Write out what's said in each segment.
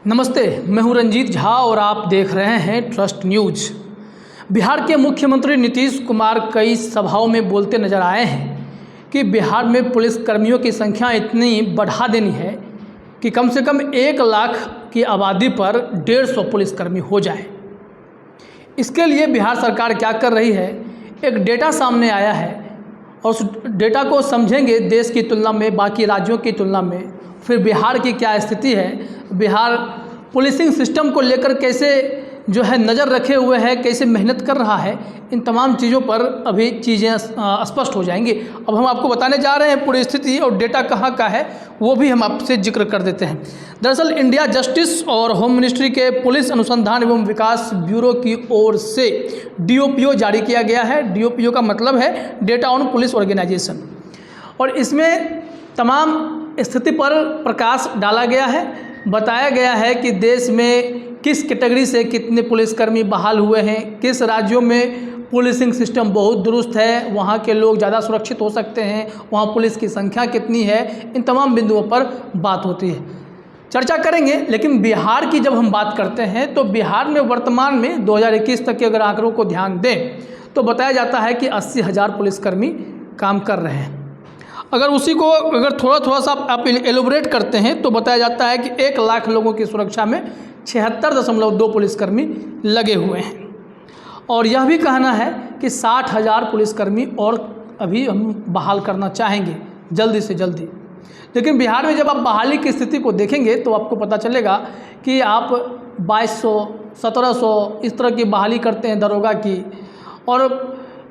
नमस्ते, मैं हूं रंजीत झा और आप देख रहे हैं ट्रस्ट न्यूज। बिहार के मुख्यमंत्री नीतीश कुमार कई सभाओं में बोलते नजर आए हैं कि बिहार में पुलिस कर्मियों की संख्या इतनी बढ़ा देनी है कि कम से कम 1 लाख की आबादी पर 150 पुलिसकर्मी हो जाए। इसके लिए बिहार सरकार क्या कर रही है, एक डेटा सामने आया है और उस डेटा को समझेंगे देश की तुलना में, बाकी राज्यों की तुलना में। फिर बिहार की क्या स्थिति है, बिहार पुलिसिंग सिस्टम को लेकर कैसे जो है नज़र रखे हुए है, कैसे मेहनत कर रहा है, इन तमाम चीज़ों पर अभी चीज़ें स्पष्ट हो जाएंगी। अब हम आपको बताने जा रहे हैं पूरी स्थिति, और डेटा कहाँ का है वो भी हम आपसे जिक्र कर देते हैं। दरअसल इंडिया जस्टिस और होम मिनिस्ट्री के पुलिस अनुसंधान एवं विकास ब्यूरो की ओर से DOPO जारी किया गया है। DOPO का मतलब है डेटा ऑन पुलिस ऑर्गेनाइजेशन, और इसमें तमाम स्थिति पर प्रकाश डाला गया है। बताया गया है कि देश में किस कैटेगरी से कितने पुलिसकर्मी बहाल हुए हैं, किस राज्यों में पुलिसिंग सिस्टम बहुत दुरुस्त है, वहाँ के लोग ज़्यादा सुरक्षित हो सकते हैं, वहाँ पुलिस की संख्या कितनी है, इन तमाम बिंदुओं पर बात होती है, चर्चा करेंगे। लेकिन बिहार की जब हम बात करते हैं तो बिहार में वर्तमान में 2021 तक के अगर आंकड़ों को ध्यान दें तो बताया जाता है कि 80,000 पुलिसकर्मी काम कर रहे हैं। अगर उसी को अगर थोड़ा सा आप एलोबरेट करते हैं तो बताया जाता है कि 1 लाख लोगों की सुरक्षा में 76.2 पुलिसकर्मी लगे हुए हैं। और यह भी कहना है कि 60,000 पुलिसकर्मी और अभी हम बहाल करना चाहेंगे जल्दी से जल्दी। लेकिन बिहार में जब आप बहाली की स्थिति को देखेंगे तो आपको पता चलेगा कि आप 2200, 1700 इस तरह की बहाली करते हैं दरोगा की, और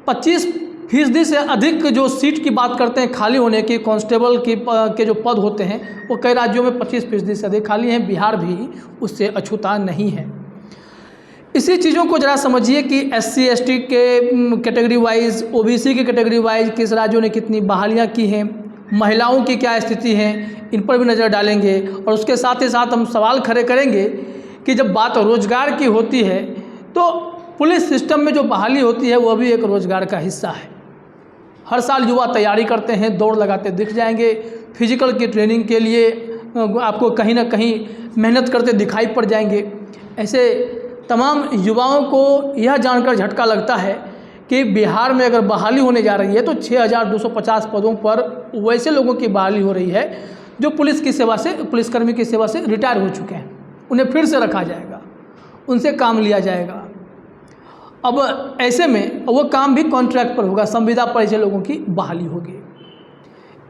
25% से अधिक जो सीट की बात करते हैं खाली होने की, कांस्टेबल के जो पद होते हैं वो कई राज्यों में 25% से अधिक खाली हैं। बिहार भी उससे अछूता नहीं है। इसी चीज़ों को ज़रा समझिए कि SC ST के कैटेगरी वाइज, OBC की कैटेगरी वाइज किस राज्यों ने कितनी बहालियाँ की हैं, महिलाओं की क्या स्थिति है, इन पर भी नज़र डालेंगे। और उसके साथ ही साथ हम सवाल खड़े करेंगे कि जब बात रोजगार की होती है तो पुलिस सिस्टम में जो बहाली होती है वो भी एक रोजगार का हिस्सा है। हर साल युवा तैयारी करते हैं, दौड़ लगाते दिख जाएंगे, फिजिकल की ट्रेनिंग के लिए आपको कहीं ना कहीं मेहनत करते दिखाई पड़ जाएंगे। ऐसे तमाम युवाओं को यह जानकर झटका लगता है कि बिहार में अगर बहाली होने जा रही है तो 6,250 पदों पर वैसे लोगों की बहाली हो रही है जो पुलिसकर्मी की सेवा से रिटायर हो चुके हैं। उन्हें फिर से रखा जाएगा, उनसे काम लिया जाएगा। अब ऐसे में वो काम भी कॉन्ट्रैक्ट पर होगा, संविदा पर ऐसे लोगों की बहाली होगी।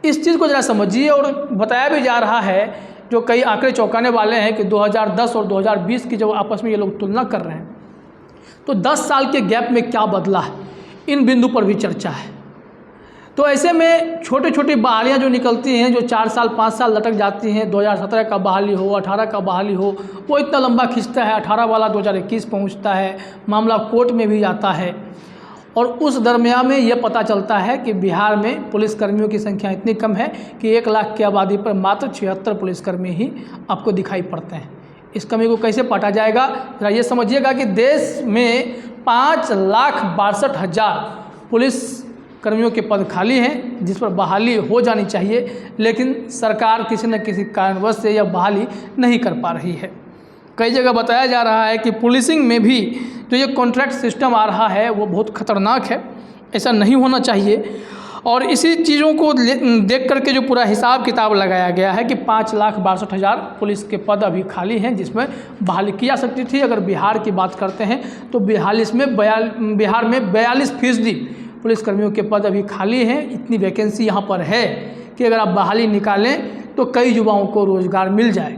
इस चीज़ को ज़रा समझिए। और बताया भी जा रहा है, जो कई आंकड़े चौंकाने वाले हैं, कि 2010 और 2020 की जब आपस में ये लोग तुलना कर रहे हैं तो 10 साल के गैप में क्या बदला है, इन बिंदु पर भी चर्चा है। तो ऐसे में छोटी छोटी बहालियाँ जो निकलती हैं, जो 4 साल 5 साल लटक जाती हैं, 2017 का बहाली हो, 18 का बहाली हो, वो इतना लंबा खींचता है, 18 वाला 2021 पहुंचता है, मामला कोर्ट में भी जाता है। और उस दरमियान में ये पता चलता है कि बिहार में पुलिसकर्मियों की संख्या इतनी कम है कि 1 लाख की आबादी पर मात्र 76 पुलिसकर्मी ही आपको दिखाई पड़ते हैं। इस कमी को कैसे पाटा जाएगा, जरा ये समझिएगा कि देश में 5,62,000 पुलिस कर्मियों के पद खाली हैं जिस पर बहाली हो जानी चाहिए, लेकिन सरकार किसी न किसी कारणवश से यह बहाली नहीं कर पा रही है। कई जगह बताया जा रहा है कि पुलिसिंग में भी जो ये कॉन्ट्रैक्ट सिस्टम आ रहा है वो बहुत ख़तरनाक है, ऐसा नहीं होना चाहिए। और इसी चीज़ों को देख करके जो पूरा हिसाब किताब लगाया गया है कि 5,62,000 पुलिस के पद अभी खाली हैं जिसमें बहाली की जा सकती थी। अगर बिहार की बात करते हैं तो बिहार में 42% पुलिसकर्मियों के पद अभी खाली हैं। इतनी वैकेंसी यहाँ पर है कि अगर आप बहाली निकालें तो कई युवाओं को रोज़गार मिल जाए।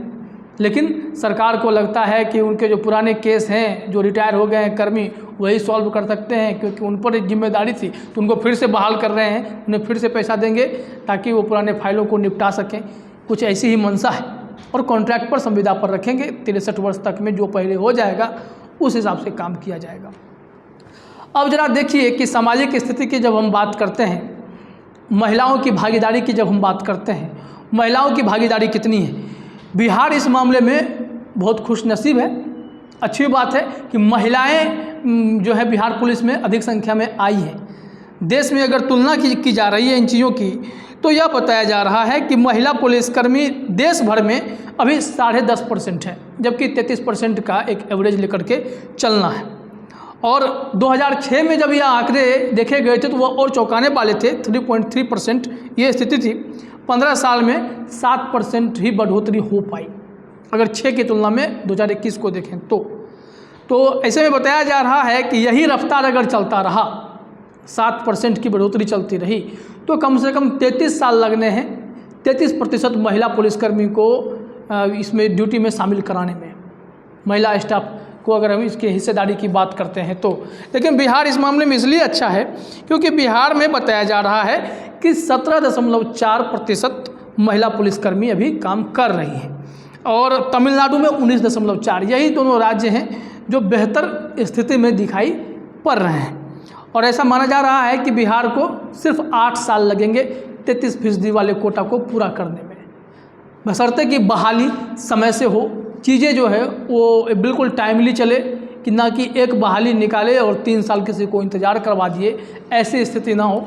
लेकिन सरकार को लगता है कि उनके जो पुराने केस हैं, जो रिटायर हो गए हैं कर्मी, वही सॉल्व कर सकते हैं, क्योंकि उन पर एक जिम्मेदारी थी तो उनको फिर से बहाल कर रहे हैं, उन्हें फिर से पैसा देंगे ताकि वो पुराने फाइलों को निपटा सकें। कुछ ऐसी ही मंशा है। और कॉन्ट्रैक्ट पर, संविदा पर रखेंगे, 63 वर्ष तक में जो पहले हो जाएगा उस हिसाब से काम किया जाएगा। अब जरा देखिए कि सामाजिक स्थिति की जब हम बात करते हैं, महिलाओं की भागीदारी की जब हम बात करते हैं, महिलाओं की भागीदारी कितनी है। बिहार इस मामले में बहुत खुशनसीब है। अच्छी बात है कि महिलाएं जो है बिहार पुलिस में अधिक संख्या में आई हैं। देश में अगर तुलना की जा रही है इन चीज़ों की तो यह बताया जा रहा है कि महिला पुलिसकर्मी देश भर में अभी 10.5% है, जबकि 33% का एक एवरेज लेकर के चलना है। और 2006 में जब यह आंकड़े देखे गए थे तो वह और चौंकाने वाले थे, 3.3% ये स्थिति थी। 15 साल में 7% ही बढ़ोतरी हो पाई, अगर 6 की तुलना में 2021 को देखें तो ऐसे में बताया जा रहा है कि यही रफ्तार अगर चलता रहा, 7% की बढ़ोतरी चलती रही, तो कम से कम 33 साल लगने हैं 33% महिला पुलिसकर्मी को इसमें ड्यूटी में शामिल कराने में, महिला स्टाफ को अगर हम इसकी हिस्सेदारी की बात करते हैं तो। लेकिन बिहार इस मामले में इसलिए अच्छा है क्योंकि बिहार में बताया जा रहा है कि 17.4% महिला पुलिसकर्मी अभी काम कर रही हैं और तमिलनाडु में 19.4। यही दोनों राज्य हैं जो बेहतर स्थिति में दिखाई पड़ रहे हैं। और ऐसा माना जा रहा है कि बिहार को सिर्फ 8 साल लगेंगे 33% वाले कोटा को पूरा करने में, बशर्ते कि बहाली समय से हो, चीज़ें जो है वो बिल्कुल टाइमली चले, कि ना कि एक बहाली निकाले और 3 साल किसी को इंतज़ार करवा दिए, ऐसी स्थिति ना हो।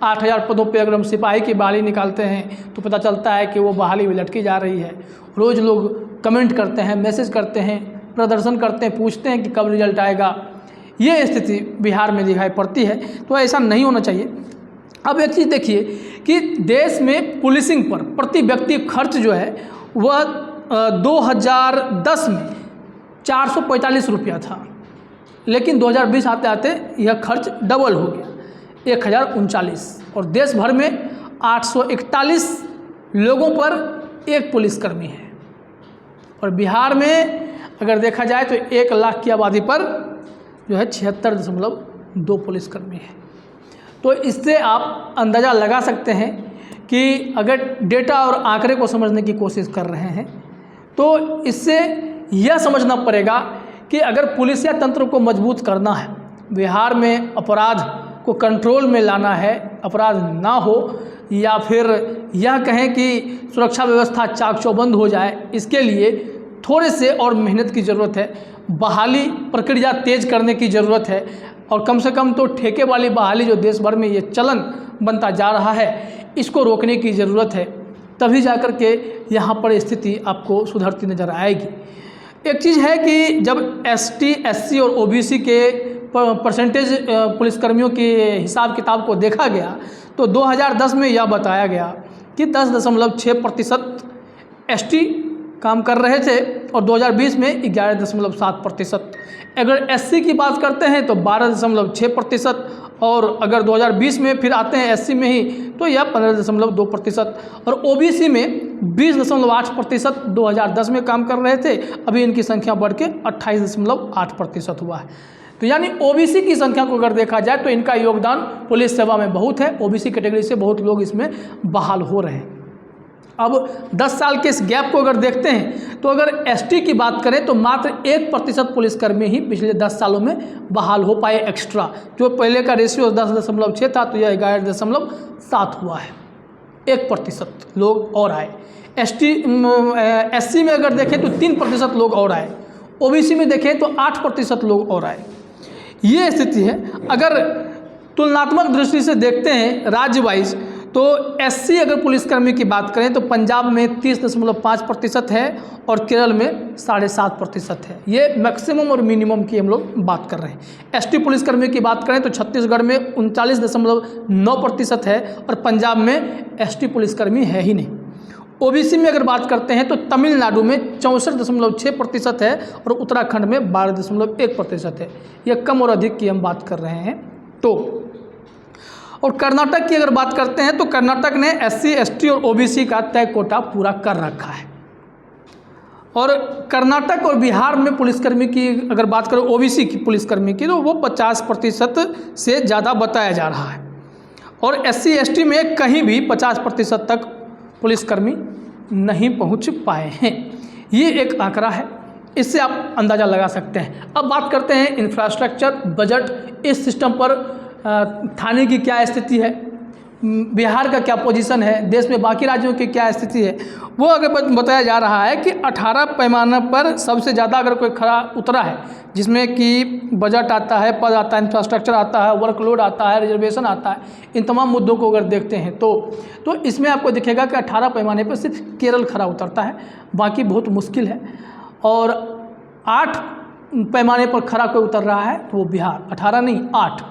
8000 पदों पे अगर हम सिपाही की बहाली निकालते हैं तो पता चलता है कि वो बहाली भी लटकी जा रही है। रोज़ लोग कमेंट करते हैं, मैसेज करते हैं, प्रदर्शन करते हैं, पूछते हैं कि कब रिजल्ट आएगा। ये स्थिति बिहार में दिखाई पड़ती है, तो ऐसा नहीं होना चाहिए। अब एक चीज़ देखिए कि देश में पुलिसिंग पर प्रति व्यक्ति खर्च जो है वह 2010 में 445 रुपया था, लेकिन 2020 आते आते यह खर्च डबल हो गया 1039, और देश भर में 841 लोगों पर एक पुलिसकर्मी है। और बिहार में अगर देखा जाए तो 1 लाख की आबादी पर जो है 76.2 पुलिसकर्मी है। तो इससे आप अंदाज़ा लगा सकते हैं कि अगर डेटा और आंकड़े को समझने की कोशिश कर रहे हैं तो इससे यह समझना पड़ेगा कि अगर पुलिस या तंत्र को मजबूत करना है, बिहार में अपराध को कंट्रोल में लाना है, अपराध ना हो, या फिर यह कहें कि सुरक्षा व्यवस्था चाक चौबंद हो जाए, इसके लिए थोड़े से और मेहनत की ज़रूरत है। बहाली प्रक्रिया तेज करने की ज़रूरत है, और कम से कम तो ठेके वाली बहाली जो देश भर में ये चलन बनता जा रहा है, इसको रोकने की ज़रूरत है। तभी जाकर के यहाँ पर स्थिति आपको सुधरती नज़र आएगी। एक चीज़ है कि जब एसटी, एससी और ओबीसी के परसेंटेज पुलिसकर्मियों के हिसाब किताब को देखा गया तो 2010 में यह बताया गया कि 10.6% एसटी काम कर रहे थे और 2020 में 11.7%। अगर एससी की बात करते हैं तो 12.6%, और अगर 2020 में फिर आते हैं एससी में ही तो यह 15.2%, और ओबीसी में 20.8% 2010 में काम कर रहे थे, अभी इनकी संख्या बढ़ के 28.8% हुआ है। तो यानी ओबीसी की संख्या को अगर देखा जाए तो इनका योगदान पुलिस सेवा में बहुत है। ओबीसी कैटेगरी से बहुत लोग इसमें बहाल हो रहे हैं। अब 10 साल के इस गैप को अगर देखते हैं तो अगर एसटी की बात करें तो मात्र 1% पुलिसकर्मी ही पिछले 10 सालों में बहाल हो पाए एक्स्ट्रा। जो पहले का रेशियो 10.6 था तो यह 11.7 हुआ है, 1% लोग और आए। एससी में अगर देखें तो 3% लोग और आए, ओबीसी में देखें तो 8% लोग और आए। ये स्थिति है। अगर तुलनात्मक दृष्टि से देखते हैं राज्य वाइज तो एससी अगर पुलिसकर्मी की बात करें तो पंजाब में 30.5% है और केरल में 7.5% है। ये मैक्सिमम और मिनिमम की हम लोग बात कर रहे हैं। एसटी पुलिसकर्मी की बात करें तो छत्तीसगढ़ में 39.9% है और पंजाब में एसटी पुलिसकर्मी है ही नहीं। ओबीसी में अगर बात करते हैं तो तमिलनाडु में 64.6% है और उत्तराखंड में 12.1% है। यह कम और अधिक की हम बात कर रहे हैं। तो और कर्नाटक की अगर बात करते हैं तो कर्नाटक ने एससी, एसटी और ओबीसी का तय कोटा पूरा कर रखा है। और कर्नाटक और बिहार में पुलिसकर्मी की अगर बात करें ओबीसी की पुलिसकर्मी की तो वो 50% से ज़्यादा बताया जा रहा है, और एससी, एसटी में कहीं भी 50% तक पुलिसकर्मी नहीं पहुंच पाए हैं। ये एक आंकड़ा है, इससे आप अंदाज़ा लगा सकते हैं। अब बात करते हैं इंफ्रास्ट्रक्चर, बजट, इस सिस्टम पर थाने की क्या स्थिति है, बिहार का क्या पोजीशन है, देश में बाकी राज्यों की क्या स्थिति है, वो अगर बताया जा रहा है कि 18 पैमाने पर सबसे ज़्यादा अगर कोई खरा उतरा है, जिसमें कि बजट आता है, पद आता है, इंफ्रास्ट्रक्चर आता है, वर्कलोड आता है, रिजर्वेशन आता है, इन तमाम मुद्दों को अगर देखते हैं तो इसमें आपको दिखेगा कि 18 पैमाने पर सिर्फ केरल खरा उतरता है, बाकी बहुत मुश्किल है। और 8 पैमाने पर खरा कोई उतर रहा है तो वो बिहार, 18 नहीं 8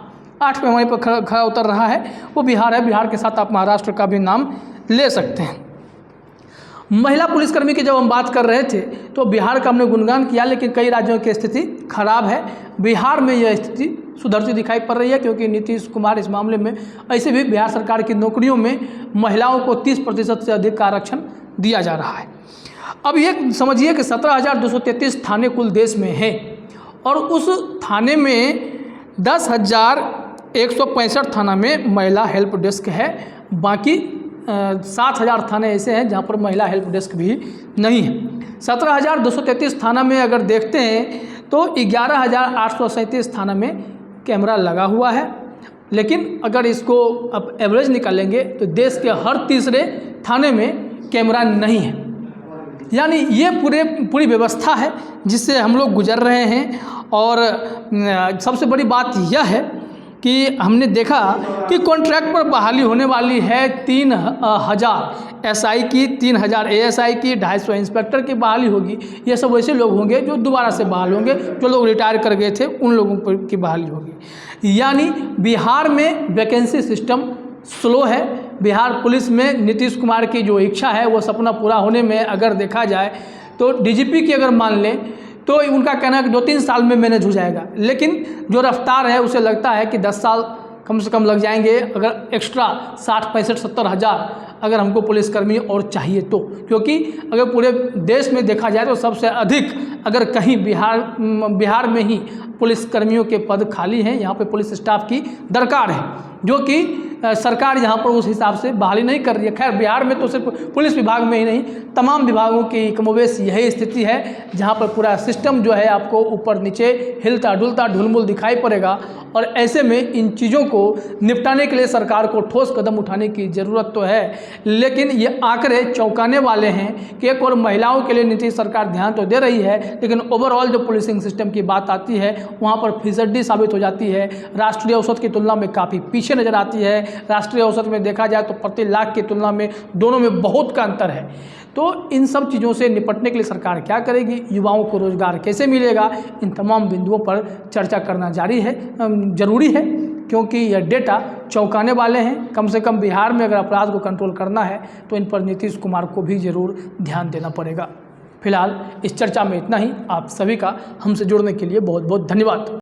पैमाने पर खरा उतर रहा है वो बिहार है। बिहार के साथ आप महाराष्ट्र का भी नाम ले सकते हैं। महिला पुलिसकर्मी की जब हम बात कर रहे थे तो बिहार का हमने गुणगान किया, लेकिन कई राज्यों की स्थिति खराब है। बिहार में यह स्थिति सुधरती दिखाई पड़ रही है, क्योंकि नीतीश कुमार इस मामले में ऐसे भी बिहार सरकार की नौकरियों में महिलाओं को 30% से अधिक का आरक्षण दिया जा रहा है। अब ये समझिए कि 17,233 थाने कुल देश में हैं और उस थाने में 10,165 थाना में महिला हेल्प डेस्क है। बाकी 7,000 थाने ऐसे हैं जहां पर महिला हेल्प डेस्क भी नहीं है। 17,233 थाना में अगर देखते हैं तो 11,837 थाना में कैमरा लगा हुआ है, लेकिन अगर इसको अब एवरेज निकालेंगे तो देश के हर तीसरे थाने में कैमरा नहीं है। यानी ये पूरी व्यवस्था है जिससे हम लोग गुजर रहे हैं। और सबसे बड़ी बात यह है कि हमने देखा कि कॉन्ट्रैक्ट पर बहाली होने वाली है 3,000 एसआई की, 3,000 एएसआई की, 250 इंस्पेक्टर की बहाली होगी। ये सब वैसे लोग होंगे जो दोबारा से बहाल होंगे, जो लोग रिटायर कर गए थे उन लोगों पर की बहाली होगी। यानी बिहार में वैकेंसी सिस्टम स्लो है। बिहार पुलिस में नीतीश कुमार की जो इच्छा है वो सपना पूरा होने में अगर देखा जाए तो डीजीपी की अगर मान लें तो उनका कहना है कि 2-3 साल में मैनेज हो जाएगा, लेकिन जो रफ्तार है उसे लगता है कि 10 साल कम से कम लग जाएंगे अगर एक्स्ट्रा 60-65-70 हज़ार अगर हमको पुलिसकर्मी और चाहिए तो। क्योंकि अगर पूरे देश में देखा जाए तो सबसे अधिक अगर कहीं बिहार में ही पुलिसकर्मियों के पद खाली हैं। यहाँ पे पुलिस स्टाफ की दरकार है, जो कि सरकार यहाँ पर उस हिसाब से बहाली नहीं कर रही है। खैर बिहार में तो सिर्फ पुलिस विभाग में ही नहीं, तमाम विभागों की कमोबेश यही स्थिति है, जहाँ पर पूरा सिस्टम जो है आपको ऊपर नीचे हिलता डुलता ढुलमुल दिखाई पड़ेगा। और ऐसे में इन चीज़ों को निपटाने के लिए सरकार को ठोस कदम उठाने की ज़रूरत तो है, लेकिन ये आंकड़े चौंकाने वाले हैं कि एक और महिलाओं के लिए नीतीश सरकार ध्यान तो दे रही है, लेकिन ओवरऑल जो पुलिसिंग सिस्टम की बात आती है वहाँ पर फिसड्डी साबित हो जाती है। राष्ट्रीय औसत की तुलना में काफ़ी पीछे नज़र आती है। राष्ट्रीय औसत में देखा जाए तो प्रति लाख की तुलना में दोनों में बहुत का अंतर है। तो इन सब चीज़ों से निपटने के लिए सरकार क्या करेगी, युवाओं को रोजगार कैसे मिलेगा, इन तमाम बिंदुओं पर चर्चा करना जरूरी है, क्योंकि यह डेटा चौंकाने वाले हैं। कम से कम बिहार में अगर अपराध को कंट्रोल करना है तो इन पर नीतीश कुमार को भी ज़रूर ध्यान देना पड़ेगा। फिलहाल इस चर्चा में इतना ही। आप सभी का हमसे जुड़ने के लिए बहुत बहुत धन्यवाद।